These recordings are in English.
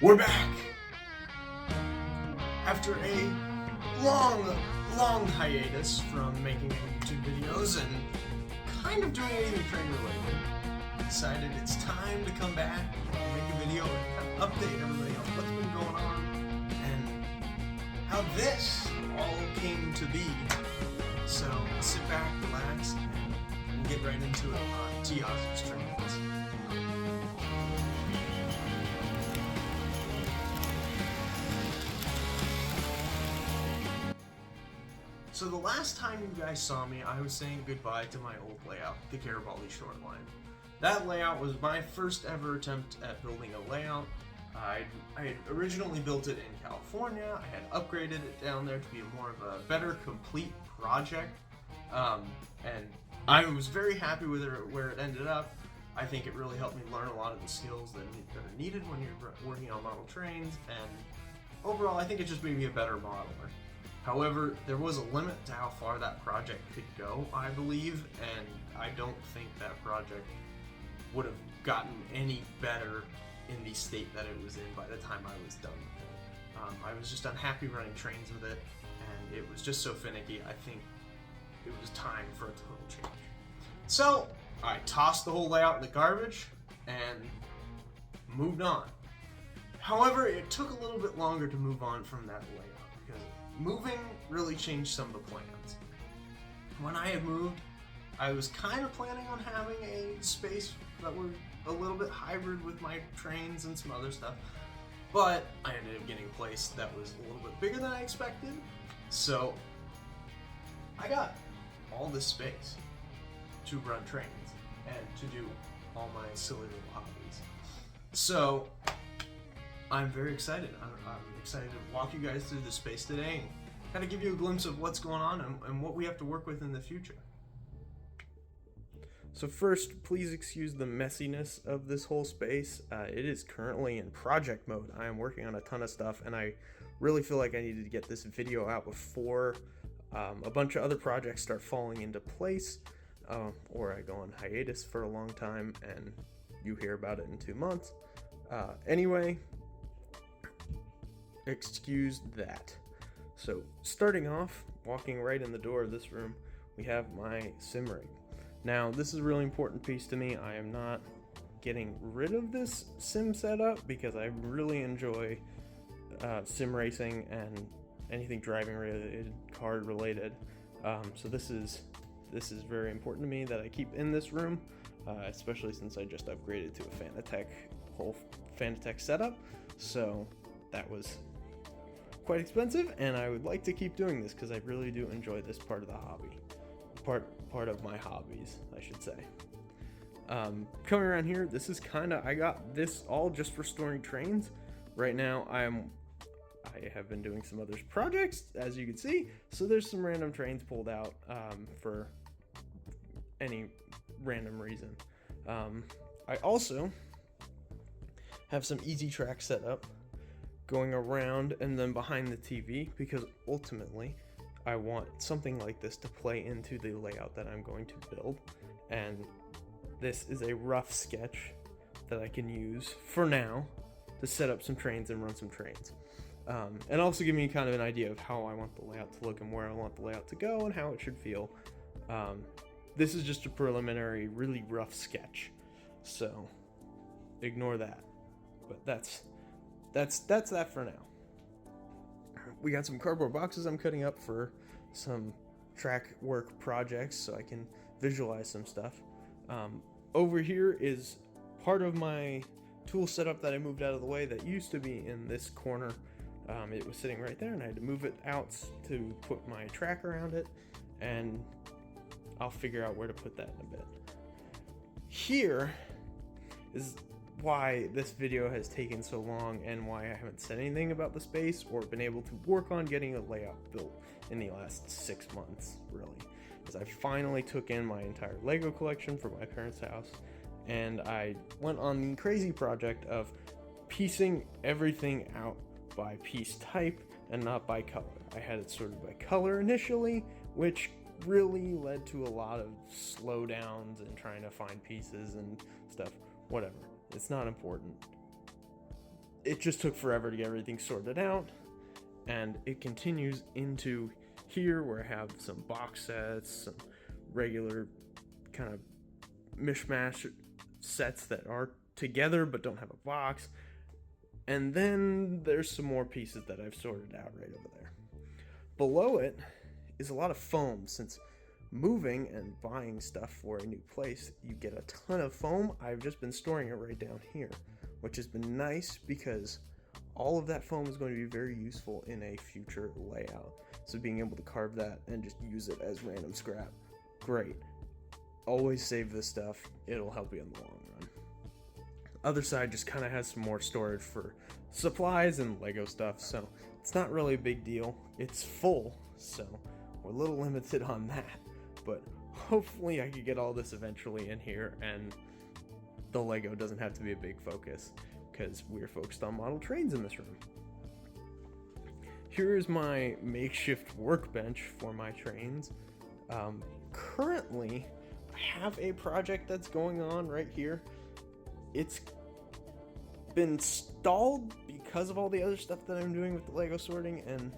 We're back! After a long hiatus from making YouTube videos and kind of doing anything train related, I decided it's time to come back and make a video and kind of update everybody on what's been going on and how this all came to be. So sit back, relax, and we'll get right into it on hiatus trains. So the last time you guys saw me, I was saying goodbye to my old layout, the Garibaldi Shoreline. That layout was my first ever attempt at building a layout. I had originally built it in California. I had upgraded it down there to be more of a better, complete project. And I was very happy with where it ended up. I think it really helped me learn a lot of the skills that are needed when you're working on model trains. And overall, I think it just made me a better modeler. However, there was a limit to how far that project could go, I believe, and I don't think that project would have gotten any better in the state that it was in by the time I was done with it. I was just unhappy running trains with it, and it was just so finicky. I think it was time for a total change. So I tossed the whole layout in the garbage and moved on. However, it took a little bit longer to move on from that layout because moving really changed some of the plans. When I had moved, I was kind of planning on having a space that was a little bit hybrid with my trains and some other stuff, but I ended up getting a place that was a little bit bigger than I expected, so I got all this space to run trains and to do all my silly little hobbies. So I'm very excited. I'm excited to walk you guys through the space today and kind of give you a glimpse of what's going on and what we have to work with in the future. So first, please excuse the messiness of this whole space. It is currently in project mode. I am working on a ton of stuff, and I really feel like I needed to get this video out before a bunch of other projects start falling into place, or I go on hiatus for a long time and you hear about it in 2 months. Anyway, excuse that. So starting off, walking right in the door of this room, we have my sim rig. Now this is a really important piece to me. I am not getting rid of this sim setup because I really enjoy sim racing and anything driving related, car related. So this is very important to me that I keep in this room, especially since I just upgraded to a whole Fanatec setup. So that was quite expensive, and I would like to keep doing this because I really do enjoy this part of the hobby. Part of my hobbies, I should say. Coming around here, this is I got this all just for storing trains. Right now, I have been doing some other projects, as you can see, so there's some random trains pulled out for any random reason. I also have some easy track set up going around and then behind the TV because ultimately I want something like this to play into the layout that I'm going to build, and this is a rough sketch that I can use for now to set up some trains and run some trains. And also give me kind of an idea of how I want the layout to look and where I want the layout to go and how it should feel. This is just a preliminary, really rough sketch, so ignore that. But that's that for now. We got some cardboard boxes I'm cutting up for some track work projects so I can visualize some stuff. Over here is part of my tool setup that I moved out of the way that used to be in this corner. It was sitting right there and I had to move it out to put my track around it, and I'll figure out where to put that in a bit. Here is why this video has taken so long and why I haven't said anything about the space or been able to work on getting a layout built in the last 6 months, really. Because I finally took in my entire Lego collection from my parents' house, and I went on the crazy project of piecing everything out by piece type and not by color. I had it sorted by color initially, which really led to a lot of slowdowns and trying to find pieces and stuff. Whatever. It's not important. it just took forever to get everything sorted out, and it continues into here where I have some box sets, some regular kind of mishmash sets that are together but don't have a box, and then there's some more pieces that I've sorted out right over there. Below it is a lot of foam. Since moving and buying stuff for a new place, you get a ton of foam. I've just been storing it right down here, which has been nice because all of that foam is going to be very useful in a future layout. So being able to carve that and just use it as random scrap, great. Always save this stuff, it'll help you in the long run. Other side just kind of has some more storage for supplies and Lego stuff, so it's not really a big deal. It's full, so we're a little limited on that, but hopefully I could get all this eventually in here and the Lego doesn't have to be a big focus, because we're focused on model trains in this room. Here is my makeshift workbench for my trains. Currently, I have a project that's going on right here. It's been stalled because of all the other stuff that I'm doing with the Lego sorting, and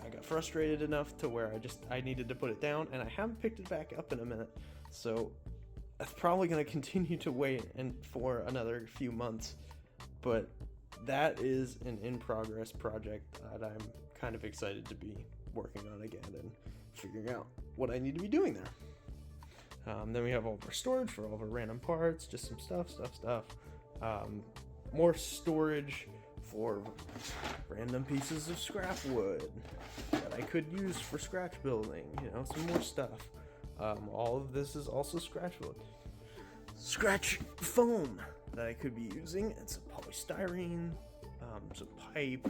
I got frustrated enough to where I needed to put it down, and I haven't picked it back up in a minute. So that's probably going to continue to wait for another few months. But that is an in-progress project that I'm kind of excited to be working on again and figuring out what I need to be doing there. Then we have all of our storage for all of our random parts, just some stuff. More storage for random pieces of scrap wood that I could use for scratch building, some more stuff. All of this is also scratch foam that I could be using, and some polystyrene, some pipe,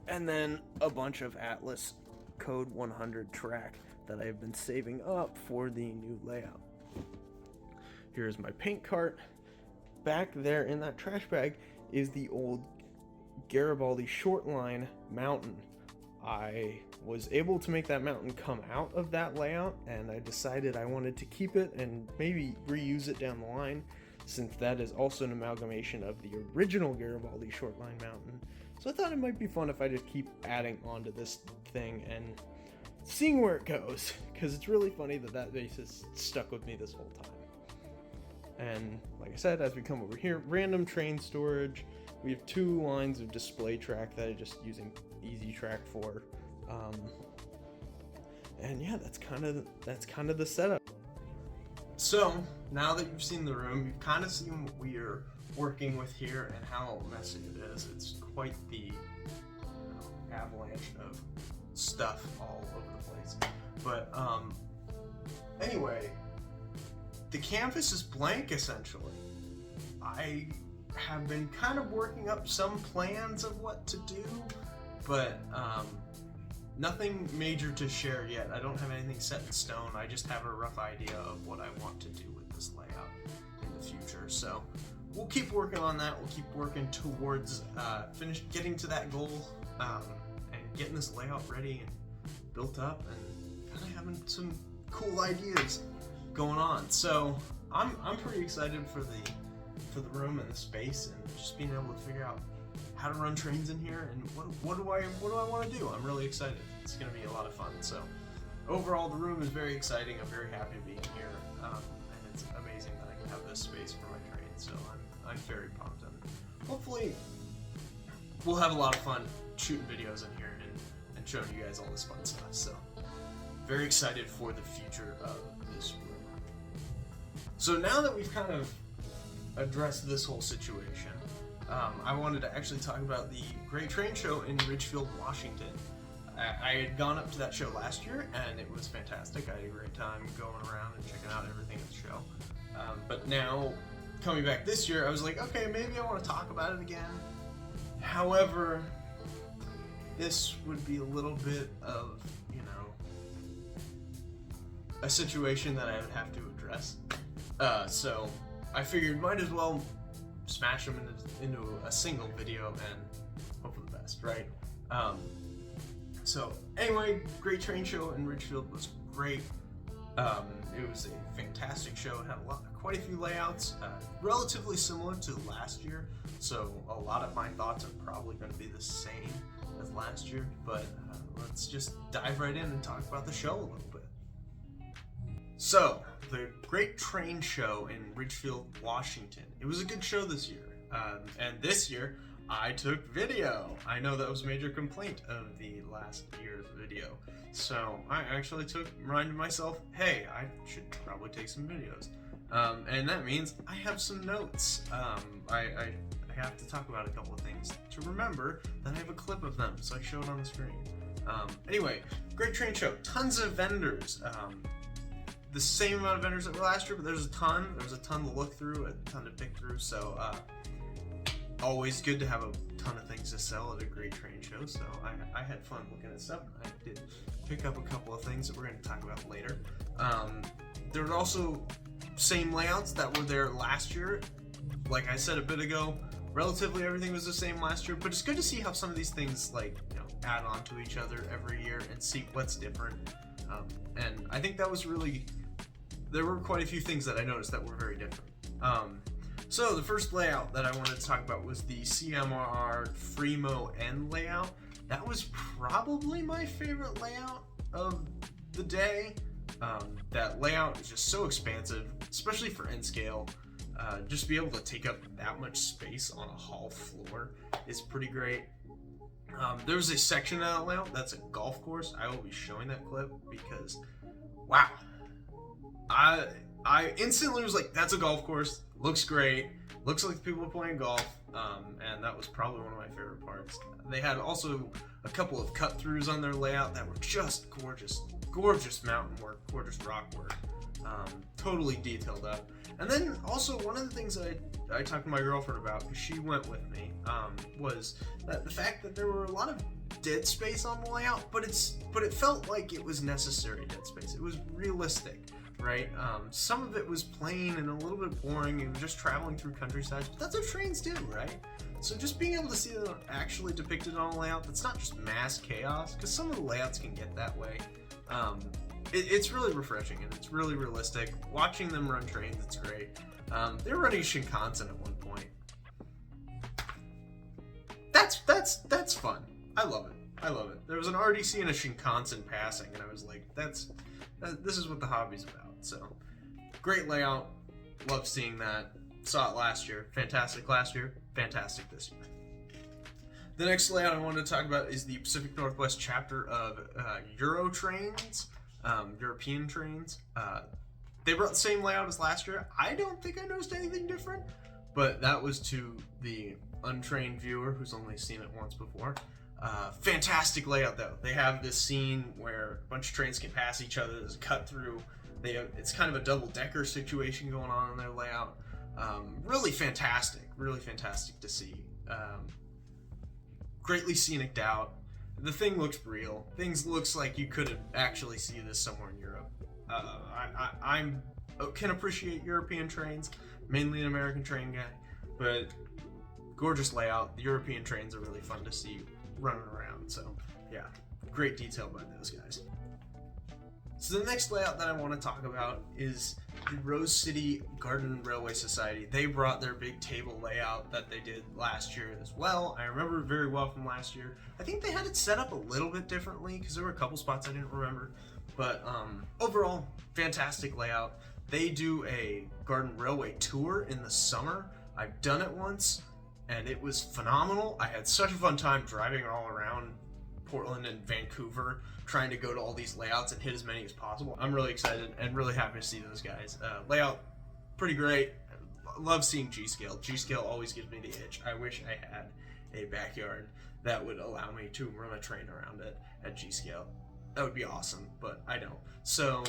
and then a bunch of Atlas Code 100 track that I've been saving up for the new layout. Here's my paint cart. Back there in that trash bag is the old Garibaldi short line mountain. I was able to make that mountain come out of that layout, and I decided I wanted to keep it and maybe reuse it down the line, since that is also an amalgamation of the original Garibaldi short line mountain. So I thought it might be fun if I just keep adding onto this thing and seeing where it goes, because it's really funny that base has stuck with me this whole time. And like I said, as we come over here, random train storage. We have 2 lines of display track that I'm just using Easy Track for. And yeah, that's kind of the setup. So now that you've seen the room, you've kind of seen what we are working with here and how messy it is. It's quite the avalanche of stuff all over the place. But anyway, the canvas is blank essentially. I have been kind of working up some plans of what to do, but nothing major to share yet. I don't have anything set in stone. I just have a rough idea of what I want to do with this layout in the future. So we'll keep working on that. We'll keep working towards getting to that goal, and getting this layout ready and built up, and kind of having some cool ideas going on. So I'm pretty excited for the room and the space, and just being able to figure out how to run trains in here and what do I want to do. I'm really excited. It's going to be a lot of fun. So overall, the room is very exciting. I'm very happy to be here, and it's amazing that I can have this space for my train. So I'm very pumped, and hopefully we'll have a lot of fun shooting videos in here and showing you guys all this fun stuff. So very excited for the future of this room. So now that we've kind of addressed this whole situation, I wanted to actually talk about the Great Train Show in Ridgefield, Washington. I had gone up to that show last year, and it was fantastic. I had a great time going around and checking out everything at the show. But now, coming back this year, I was like, okay, maybe I want to talk about it again. However, this would be a little bit of, a situation that I would have to address. So I figured might as well smash them into a single video and hope for the best, right? So anyway, Great Train Show in Ridgefield was great. It was a fantastic show. It had quite a few layouts, relatively similar to last year, so a lot of my thoughts are probably going to be the same as last year, but let's just dive right in and talk about the show a little bit. So, the Great Train Show in Ridgefield, Washington. It was a good show this year, and this year I took video. I know that was a major complaint of the last year's video, so I actually reminded myself, hey, I should probably take some videos, and that means I have some notes. I have to talk about a couple of things to remember that I have a clip of them, so I show it on the screen. Anyway, Great Train Show, tons of vendors. The same amount of vendors that were last year, but there was a ton to look through, a ton to pick through, so always good to have a ton of things to sell at a Great Train Show, so I had fun looking at stuff. I did pick up a couple of things that we're going to talk about later. There were also same layouts that were there last year. Like I said a bit ago, relatively everything was the same last year, but it's good to see how some of these things add on to each other every year and see what's different. And I think that was there were quite a few things that I noticed that were very different. So the first layout that I wanted to talk about was the CMRR Fremo N layout. That was probably my favorite layout of the day. That layout is just so expansive, especially for N scale. Just be able to take up that much space on a hall floor is pretty great. There was a section of that layout that's a golf course. I will be showing that clip because, wow, I instantly was like, that's a golf course, looks great, looks like people are playing golf, and that was probably one of my favorite parts. They had also a couple of cut-throughs on their layout that were just gorgeous mountain work, gorgeous rock work, totally detailed up. And then also one of the things that I talked to my girlfriend about, because she went with me, was that the fact that there were a lot of dead space on the layout, but it felt like it was necessary dead space. It was realistic, right? Some of it was plain and a little bit boring and just traveling through countryside, but that's what trains do, right? So just being able to see them actually depicted on a layout that's not just mass chaos, because some of the layouts can get that way. It's really refreshing and it's really realistic. Watching them run trains, it's great. They were running Shinkansen at one point. That's fun. I love it. There was an RDC and a Shinkansen passing, and I was like, this is what the hobby's about. So, great layout. Love seeing that. Saw it last year. Fantastic last year. Fantastic this year. The next layout I wanted to talk about is the Pacific Northwest chapter of Eurotrains. European trains. They brought the same layout as last year. I don't think I noticed anything different, but that was to the untrained viewer who's only seen it once before. Fantastic layout though. They have this scene where a bunch of trains can pass each other. There's a cut through. It's kind of a double-decker situation going on in their layout. Really fantastic to see. Greatly sceniced out. The thing looks real. Things looks like you could actually see this somewhere in Europe. I can appreciate European trains, mainly an American train guy, but gorgeous layout. The European trains are really fun to see running around. So yeah, great detail by those guys. So the next layout that I want to talk about is the Rose City Garden Railway Society. They brought their big table layout that they did last year as well. I remember it very well from last year. I think they had it set up a little bit differently because there were a couple spots I didn't remember. But overall, fantastic layout. They do a Garden Railway tour in the summer. I've done it once, and it was phenomenal. I had such a fun time driving all around Portland and Vancouver, trying to go to all these layouts and hit as many as possible. I'm really excited and really happy to see those guys. Layout, pretty great. Love seeing G-Scale. G-Scale always gives me the itch. I wish I had a backyard that would allow me to run a train around it at G-Scale. That would be awesome, but I don't. So,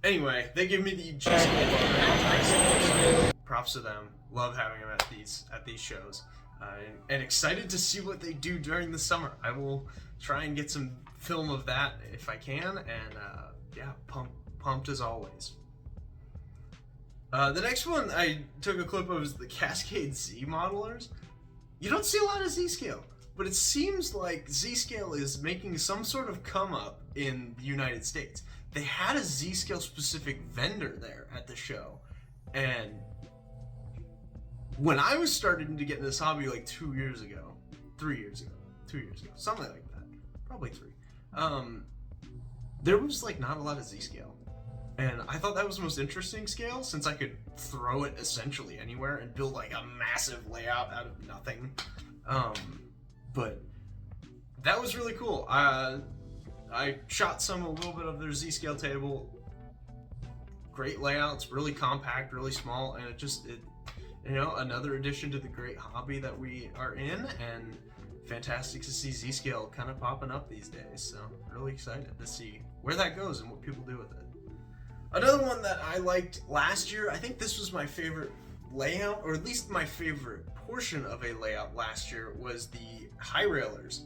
anyway, they give me the G-Scale. Props to them. Love having them at these shows. And excited to see what they do during the summer. I will try and get some film of that if I can, and yeah, pumped as always. The next one I took a clip of is the Cascade Z modelers. You don't see a lot of Z-Scale, but it seems like Z-Scale is making some sort of come up in the United States. They had a Z-scale specific vendor there at the show, and when I was starting to get in this hobby like 2 years ago, 3 years ago, 2 years ago, something like that, probably 3, there was like not a lot of Z-scale. And I thought that was the most interesting scale, since I could throw it essentially anywhere and build like a massive layout out of nothing. But that was really cool. I shot a little bit of their Z-scale table. Great layouts, really compact, really small, and it another addition to the great hobby that we are in, and fantastic to see Z-scale kind of popping up these days. So really excited to see where that goes and what people do with it. Another one that I liked last year, I think this was my favorite layout, or at least my favorite portion of a layout last year, was the High Railers.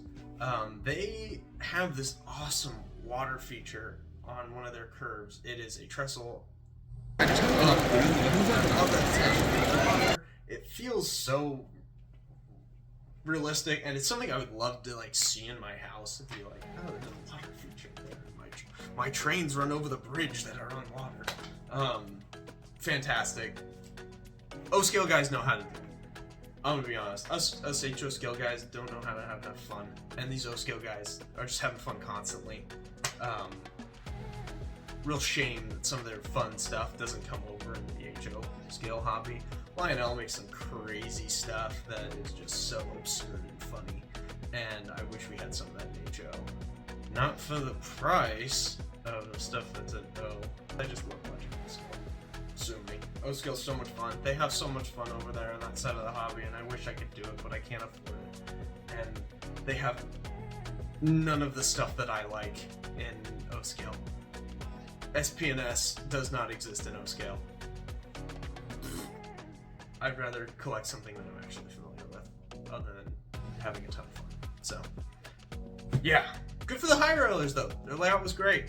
They have this awesome water feature on one of their curves. It is a trestle. It feels so realistic, and it's something I would love to like see in my house and be like, oh, there's a water feature there. My trains run over the bridge that are on water. Fantastic. O-scale guys know how to do it. I'm gonna be honest, us HO scale guys don't know how to have enough fun, and these O scale guys are just having fun constantly. Real shame that some of their fun stuff doesn't come over in the HO scale hobby. Lionel makes some crazy stuff that is just so absurd and funny, and I wish we had some of that in HO. Not for the price of the stuff that's in O. I just love watching O scale. Sue me. O scale's so much fun. They have so much fun over there on that side of the hobby, and I wish I could do it, but I can't afford it. And they have none of the stuff that I like in O scale. SPNS does not exist in O scale. I'd rather collect something that I'm actually familiar with, other than having a ton of fun. So, yeah. Good for the High Rollers, though. Their layout was great.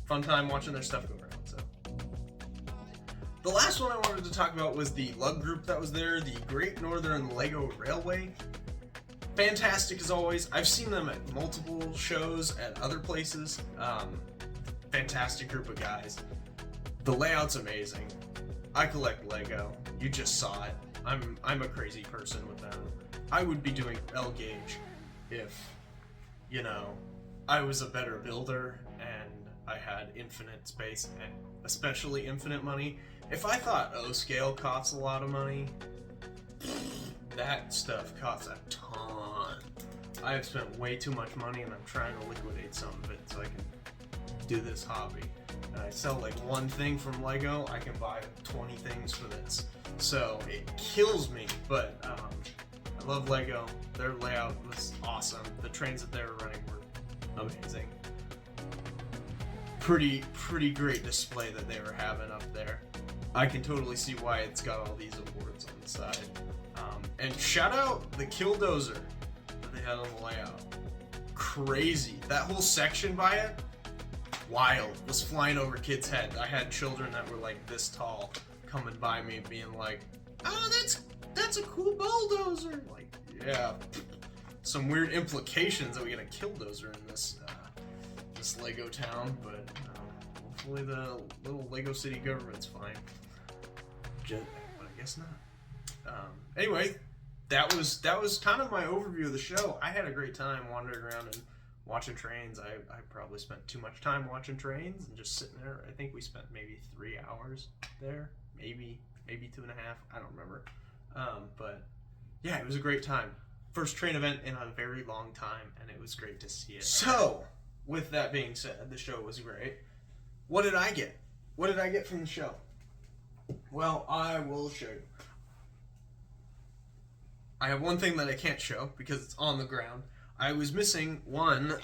Fun time watching their stuff go around. So, the last one I wanted to talk about was the lug group that was there, the Great Northern Lego Railway. Fantastic as always. I've seen them at multiple shows at other places. Fantastic group of guys. The layout's amazing. I collect Lego. You just saw it. I'm a crazy person with them. I would be doing L gauge if, I was a better builder and I had infinite space and especially infinite money. If I thought O scale costs a lot of money, that stuff costs a ton. I have spent way too much money, and I'm trying to liquidate some of it so I can do this hobby. And I sell like one thing from Lego, I can buy 20 things for this. So it kills me, but I love Lego. Their layout was awesome. The trains that they were running were amazing. Pretty great display that they were having up there. I can totally see why it's got all these awards on the side. And shout out the Killdozer that they had on the layout. Crazy. That whole section by it, wild. Was flying over kids' heads. I had children that were like this tall coming by me being like, oh, that's a cool bulldozer. Like, yeah. Some weird implications that we get a Killdozer in this Lego town, but hopefully the little Lego City government's fine. But I guess not. Anyway, that was kind of my overview of the show. I had a great time wandering around and watching trains. I probably spent too much time watching trains and just sitting there. I think we spent maybe 3 hours there, maybe 2.5. I don't remember. But yeah, it was a great time. First train event in a very long time, and it was great to see it. So, with that being said, the show was great. What did I get? What did I get from the show? Well, I will show you. I have one thing that I can't show because it's on the ground. I was missing one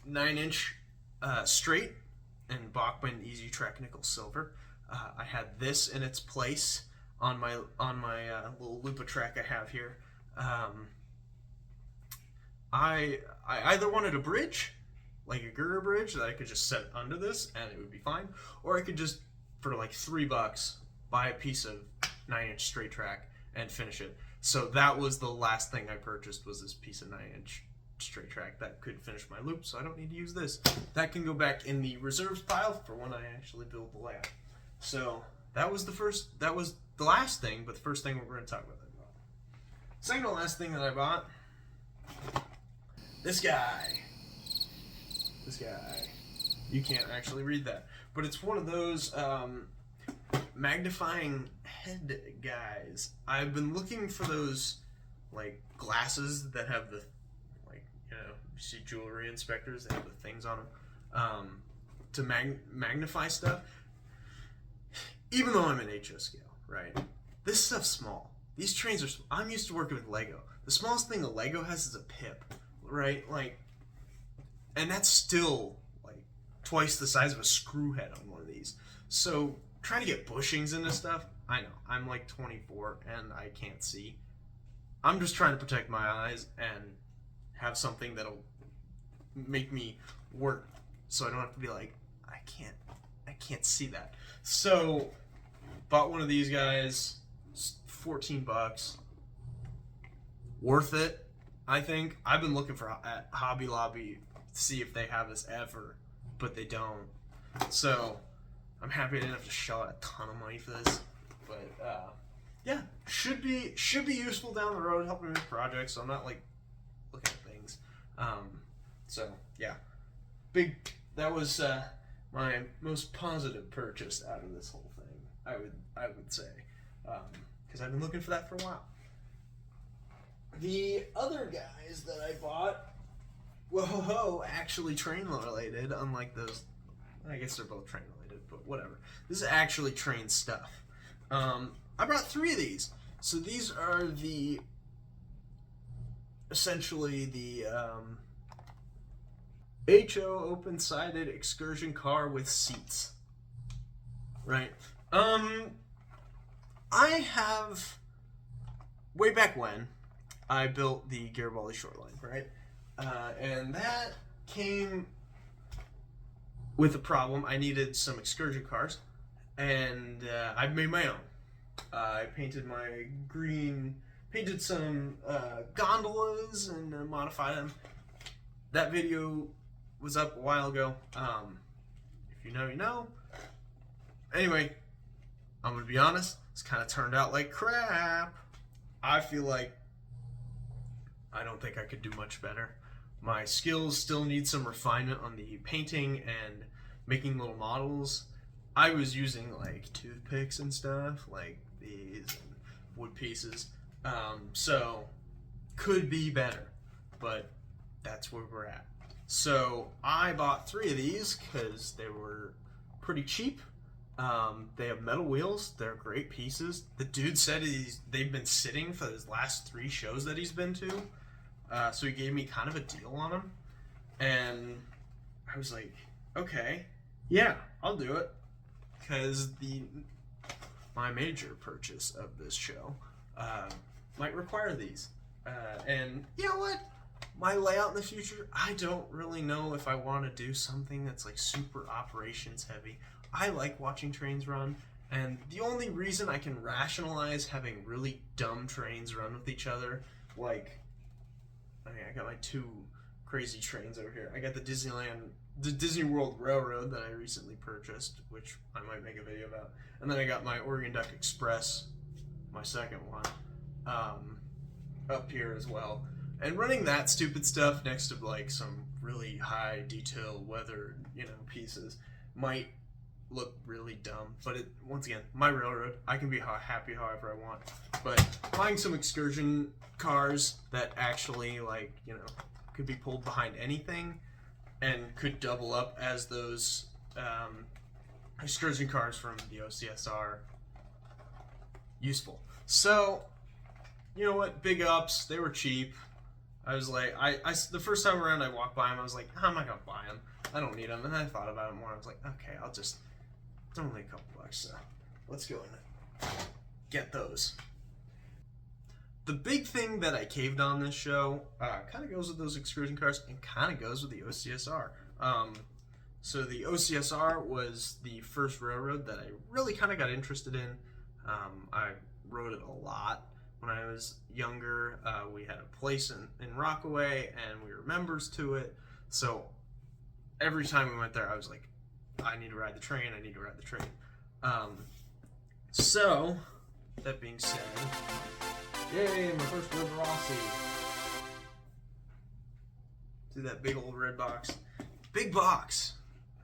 9-inch straight in Bachmann Easy Track Nickel Silver. I had this in its place on my little Lupa track I have here. I either wanted a bridge, like a girder bridge that I could just set under this and it would be fine, or I could just, for like $3, buy a piece of 9-inch straight track and finish it. So that was the last thing I purchased, was this piece of 9-inch straight track that could finish my loop, so I don't need to use this. That can go back in the reserves pile for when I actually build the layout. So that was the last thing, but the first thing we're going to talk about that I bought. Second to last thing that I bought, this guy. You can't actually read that, but it's one of those magnifying head guys. I've been looking for those like glasses that have the, like, you know, you see jewelry inspectors, they have the things on them to magnify stuff. Even though I'm an HO scale, right? This stuff's small. These trains are. I'm used to working with Lego. The smallest thing a Lego has is a pip, right? Like, and that's still like twice the size of a screw head on one of these. So trying to get bushings into stuff, I know. I'm like 24 and I can't see. I'm just trying to protect my eyes and have something that'll make me work, so I don't have to be like, I can't see that. So bought one of these guys, $14. Worth it, I think. I've been looking for at Hobby Lobby to see if they have this ever, but they don't. So I'm happy I didn't have to shell out a ton of money for this. But yeah, should be useful down the road, helping me with projects. So I'm not like looking at things. So yeah, that was my most positive purchase out of this whole thing. I would say, because I've been looking for that for a while. The other guys that I bought, actually train related, unlike those. I guess they're both train related, but whatever. This is actually train stuff. I brought 3 of these. So these are essentially the HO open-sided excursion car with seats. Right. I have, way back when, I built the Garibaldi Shoreline, right? And that came with a problem. I needed some excursion cars, and I made my own. I painted some gondolas and modified them. That video was up a while ago. If you know, you know. Anyway, I'm gonna be honest, it's kind of turned out like crap. I feel like I don't think I could do much better. My skills still need some refinement on the painting and making little models. I was using like toothpicks and stuff, like these, and wood pieces. So could be better, but that's where we're at. So I bought 3 of these because they were pretty cheap. They have metal wheels. They're great pieces. The dude said they've been sitting for his last 3 shows that he's been to. So he gave me kind of a deal on them. And I was like, okay, yeah, I'll do it. Because my major purchase of this show might require these. And you know what? My layout in the future, I don't really know if I want to do something that's like super operations heavy. I like watching trains run, and the only reason I can rationalize having really dumb trains run with each other, like, I got my 2 crazy trains over here. I got the Disney World Railroad that I recently purchased, which I might make a video about, and then I got my Oregon Duck Express, my second one, up here as well. And running that stupid stuff next to like some really high detail weather, pieces might look really dumb. But once again, my railroad, I can be happy however I want. But buying some excursion cars that actually could be pulled behind anything and could double up as those excursion cars from the OCSR, useful. So, you know what? Big ups. They were cheap. I was like, the first time around I walked by them, I was like, I'm not going to buy them. I don't need them. And then I thought about it more. I was like, okay, it's only a couple bucks, so let's go and get those. The big thing that I caved on this show kind of goes with those excursion cars and kind of goes with the OCSR. So the OCSR was the first railroad that I really kind of got interested in. I rode it a lot when I was younger. We had a place in Rockaway, and we were members to it. So every time we went there, I was like, I need to ride the train. I need to ride the train. So that being said, yay, my first Red Rossi. See that big old red box? Big box,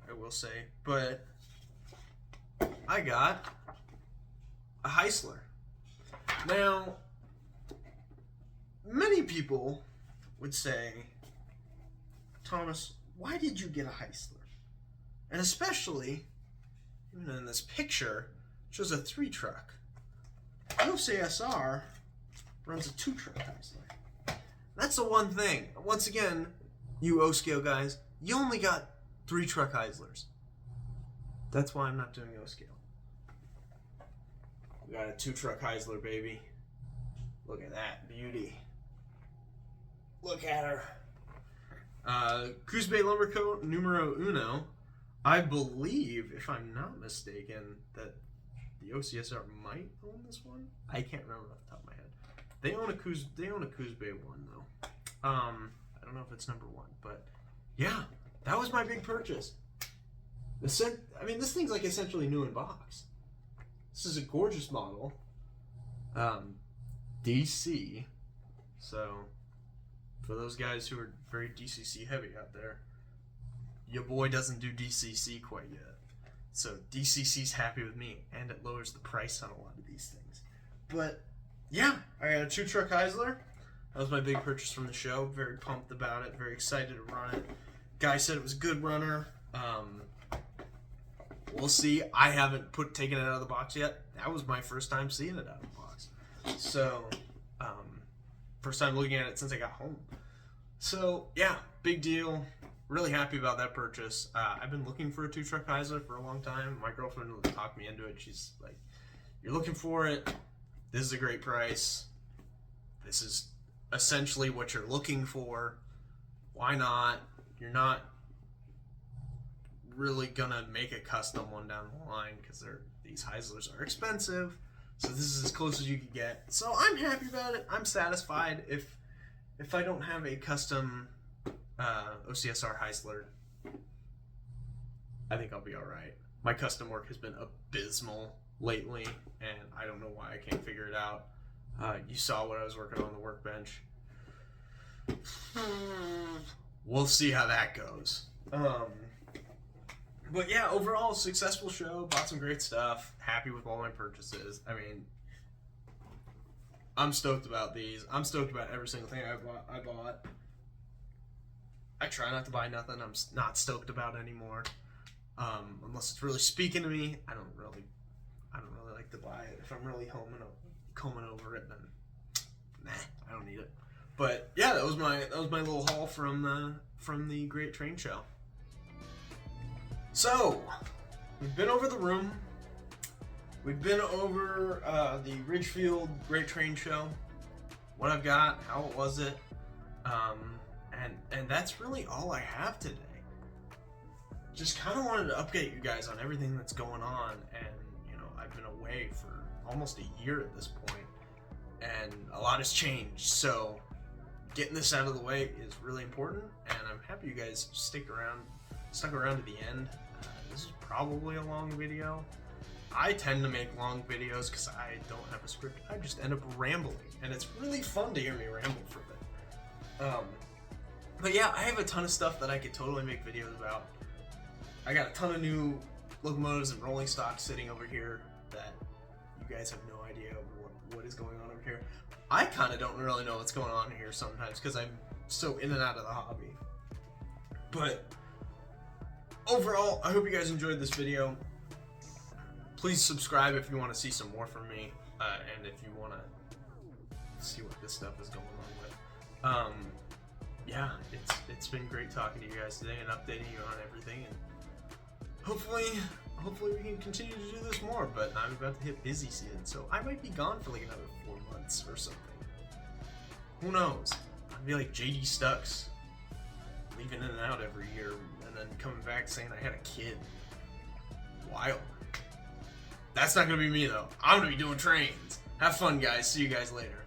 I will say. But I got a Heisler. Now, many people would say, Thomas, why did you get a Heisler? And especially, even in this picture, it shows a 3-truck. OCSR runs a 2-truck Heisler. That's the one thing. Once again, you O-scale guys, you only got 3-truck Heislers. That's why I'm not doing O-scale. We got a 2-truck Heisler, baby. Look at that beauty. Look at her. Coos Bay Lumber Co. numero uno. I believe, if I'm not mistaken, that the OCSR might own this one. I can't remember off the top of my head. They own a Coos Bay one though. I don't know if it's number 1, but yeah, that was my big purchase. I mean, this thing's like essentially new in box. This is a gorgeous model. DC. So, for those guys who are very DCC heavy out there, your boy doesn't do DCC quite yet. So DCC's happy with me, and it lowers the price on a lot of these things. But yeah, I got a 2-truck Heisler. That was my big purchase from the show. Very pumped about it. Very excited to run it. Guy said it was a good runner. We'll see. I haven't taken it out of the box yet. That was my first time seeing it out of the box. So, first time looking at it since I got home. So, yeah, big deal. Really happy about that purchase. I've been looking for a 2-truck Heisler for a long time. My girlfriend talked me into it. She's like, you're looking for it. This is a great price. This is essentially what you're looking for. Why not? You're not really gonna make a custom one down the line because these Heislers are expensive. So this is as close as you can get. So I'm happy about it. I'm satisfied. If I don't have a custom OCSR Heisler, I think I'll be all right. My custom work has been abysmal lately, and I don't know why I can't figure it out. You saw what I was working on the workbench. We'll see how that goes. But yeah, overall, successful show. Bought some great stuff. Happy with all my purchases. I mean, I'm stoked about these. I'm stoked about every single thing I bought. I try not to buy nothing I'm not stoked about anymore. Unless it's really speaking to me. I don't really like to buy it. If I'm really combing over it, then nah, I don't need it. But yeah, that was my little haul from the Great Train Show. So we've been over the room. We've been over the Ridgefield Great Train Show. What I've got, how it was it, and that's really all I have today. Just kind of wanted to update you guys on everything that's going on, and I've been away for almost a year at this point, and a lot has changed. So getting this out of the way is really important, and I'm happy you guys stuck around to the end. This is probably a long video. I tend to make long videos because I don't have a script. I just end up rambling, and it's really fun to hear me ramble for a bit. But yeah, I have a ton of stuff that I could totally make videos about. I got a ton of new locomotives and rolling stock sitting over here that you guys have no idea what is going on over here. I kind of don't really know what's going on here sometimes because I'm so in and out of the hobby. But overall, I hope you guys enjoyed this video. Please subscribe if you want to see some more from me, and if you want to see what this stuff is going on with. Yeah, it's been great talking to you guys today and updating you on everything, and hopefully we can continue to do this more. But I'm about to hit busy season, so I might be gone for like another 4 months or something. Who knows? I'd be like JD Stucks, leaving in and out every year, and then coming back saying I had a kid. Wild. That's not gonna be me though. I'm gonna be doing trains. Have fun, guys. See you guys later.